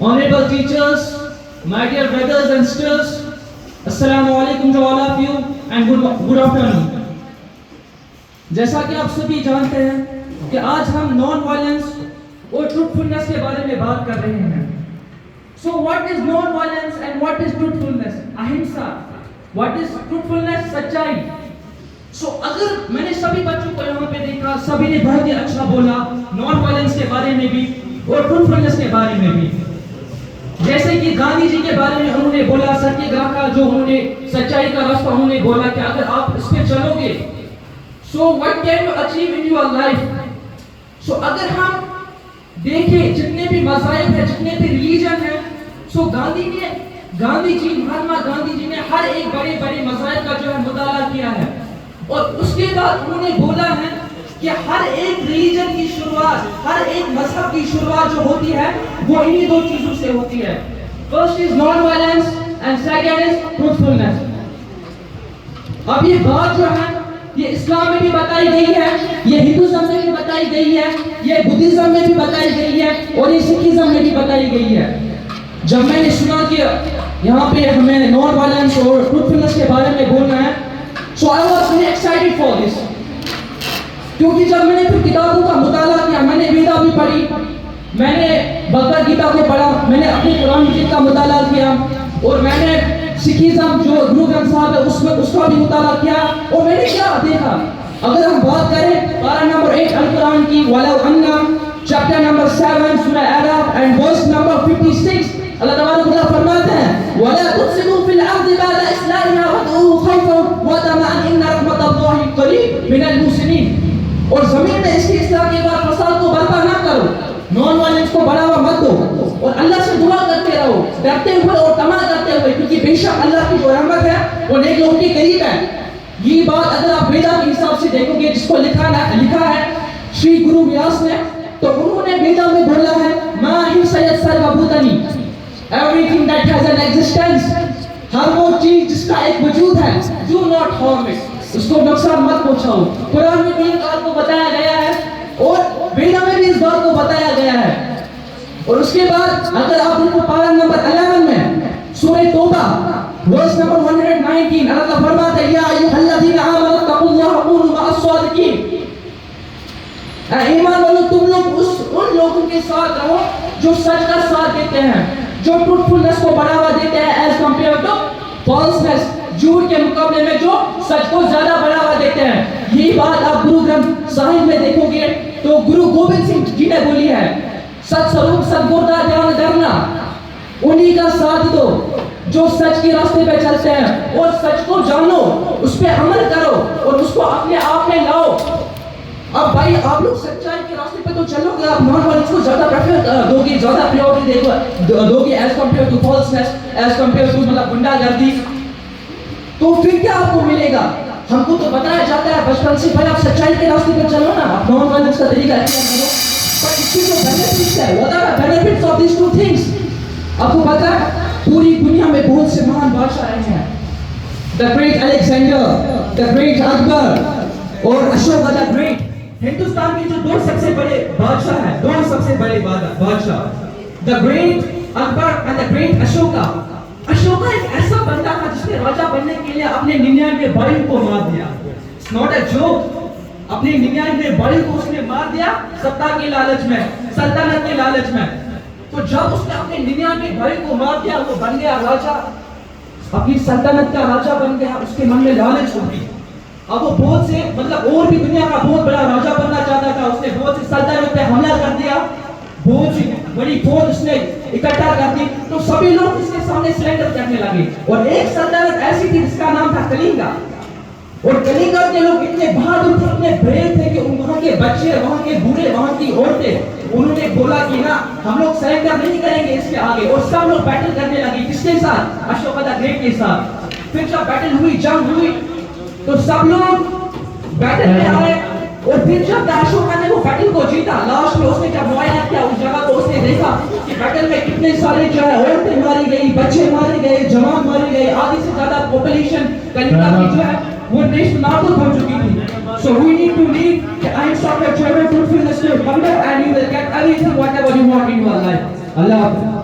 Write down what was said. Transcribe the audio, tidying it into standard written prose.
Honorable teachers, my dear brothers and sisters, Assalamu alaikum to all of you and good afternoon. जैसा कि आप सभी जानते हैं कि आज हम नॉन वायलेंस और ट्रूथफुलनेस के बारे में बात कर रहे हैं. So what is non violence and what is truthfulness? अहिंसा. What is truthfulness? सच्चाई. So अगर मैंने सभी बच्चों को यहाँ पे देखा, सभी ने बहुत ही अच्छा बोला नॉन वायलेंस के बारे में भी और ट्रूथफुलनेस के बारे में भी. जैसे कि गांधी जी के बारे में उन्होंने बोला, सत्याग्रह का जो उन्होंने सच्चाई का रास्ता उन्होंने बोला कि अगर आप इस पे चलोगे so what can you achieve in your life. So अगर हम देखें जितने भी मज़ाहिब है, जितने भी रिलीजन है, सो महात्मा गांधी जी ने हर एक बड़े बड़े मज़ाहिब का जो है मुताला किया है और उसके बाद उन्होंने बोला है कि हर एक रिलीजन की शुरुआत, हर एक मजहब की शुरुआत जो होती है वो इन्हीं दो चीजों से होती है. First is non violence and second is truthfulness. अब ये बात जो है ये इस्लाम में भी बताई गई है, ये हिंदुइज्म में भी बताई गई है, ये बुद्धिज्म में भी बताई गई है और ये सिखिज्म में भी बताई गई है. जब मैंने सुना कि यहाँ पे हमें नॉन वायलेंस और ट्रूथफुलनेस के बारे में बोलना है, so I was very excited for this. क्योंकि जब मैंने फिर किताबों का मुताला किया, मैंने वेदा भी पढ़ी, मैंने भगवद गीता को पढ़ा, मैंने अपने कुरान मजीद का मुताला किया और मैंने सिखिज्म जो गुरु ग्रंथ साहब है उसमें उसका भी मुताला किया और मैंने क्या देखा. अगर हम बात करें पारा नंबर 8 अल कुरान की, वला अन्ना चैप्टर नंबर 7 सूरह अराफ एंड वर्स नंबर 56, अल्लाह तबारक व तआला फरमाते हैं वला तुफसिदू फिल अर्दि बअद इस्लाहिहा वदऊहु खौफन व तमअन इन्न रहमतल्लाहि करीब मिनल मुहसिनीन. और जमीन में इसकी इस्लाह के बाद फसाद को बर्पा ना करो, नॉन वायलेंस को बढ़ावा मत दो और अल्लाह से दुआ करते रहो डरते हुए और तमा करते हुए, क्योंकि बेशक अल्लाह की जो रहमत है वो नेक लोगों के करीब है. ये बात अगर आप वेदा के हिसाब से देखोगे जिसको लिखा है श्री गुरु व्यास ने, तो उन्होंने वेदा में बोला है मा हिंसयत सर्वभूतानि, everything that has an existence, हर वो चीज जिसका एक वजूद है, डू नॉट हार्म इट, उसको नुकसान मत पहुंचाओ. कुरान में भी इस बात को बताया गया है और वेदा में भी इस बात को बताया गया है. और उसके बाद अगर आप उनको पारा नंबर 11 में सूरह तौबा वर्स नंबर 119 अल्लाह फरमाता है या अय्युहल्लज़ीना आमनु तक़ुल्लाह व कूनू मअस-सादिक़ीन, ईमान वालों तुम लोग उन लोगों के साथ रहो जो सच का साथ देते हैं, जो ट्रूथफुलनेस को बढ़ावा देते हैं एज कंपेयर टू फॉल्सनेस, झूठ के मुकाबले में जो सच को ज्यादा बढ़ावा देते हैं. यही बात आप गुरु ग्रंथ साहिब में देखोगे तो गुरु गोविंद सिंह जी ने बोली है सत स्वरूप सदगुरदा ध्यान धरना, उन्हीं का साथ दो जो सच के रास्ते पे चलते हैं और सच को जानो, उस पे अमल करो और उसको अपने आप में लाओ. अब भाई आप लोग सच्चाई के रास्ते पे तो चलोगे, आप नॉन वायलेंस को ज्यादा प्रेफर दोगे, ज्यादा प्रायोरिटी दोगे as compared to falseness, as compared to मतलब गुंडागर्दी, तो फिर क्या आपको मिलेगा? हमको तो बताया जाता है बचपन से भाई आप सच्चाई के रास्ते पर चलो ना, आप नॉन वायलेंस का तरीका इख्तियार करो, पर इसके जो बेनिफिट्स है, what are the benefits of this two things? आपको पता है पूरी दुनिया में बहुत से महान बादशाह रहे हैं, the great Alexander, the great Akbar और अशोक द ग्रेट. हिंदुस्तान के जो दो सबसे बड़े बादशाह हैं, दो सबसे बड़े बादशाह, the great Akbar and the great Ashoka. Ashoka एक ऐसा बंदा था जिसने राजा बनने के लिए अपने 99 भाइयों को मार दिया. It's not a joke. अपने 99 भाइयों को उसने मार दिया सत्ता के लालच में, सल्तनत के लालच में. तो जब उसने अपने 99 भाइयों को मार दिया वो बन गया राजा, अपनी सल्तनत का राजा बन गया. उसके मन में लालच हो गई. अब वो बहुत से मतलब और भी दुनिया का बहुत बड़ा राजा बनना चाहता था. उसने बहुत सी सल्तनत पे हमला कर दिया, बहुत सी बड़ी फौज उसने इकट्ठा कर दी, तो सभी लोग इसके सामने सरेंडर करने लगे. और एक सल्तनत ऐसी थी जिसका नाम था कलिंगा, और कलिंगा के लोग इतने बहादुर थे, इतने ब्रेव थे कि वहां के बच्चे, वहां के बूढ़े, वहां की औरतें, उन्होंने बोला कि ना हम लोग सरेंडर नहीं करेंगे इसके आगे, और सब लोग बैटल करने लगे. किसके साथ? अशोक द ग्रेट के साथ. फिर जब बैटल हुई, जंग हुई, तो सब लोग बैटल में आए और फिर जब अशोका ने वो बैटल को जीता, लास्ट में उसने जब मुआयना किया उस जगह को, उसने देखा कि बैटल में कितने सारे जो है औरतें मारी गई, बच्चे मारे गए, जवान मारे गए, आधी से ज्यादा पॉपुलेशन कलिंगा की जो है वो नेस्तनाबूद हो चुकी थी. So we need to leave the Einstein Trevor fulfill the state, come back and you will get everything whatever you want in your life. Allah.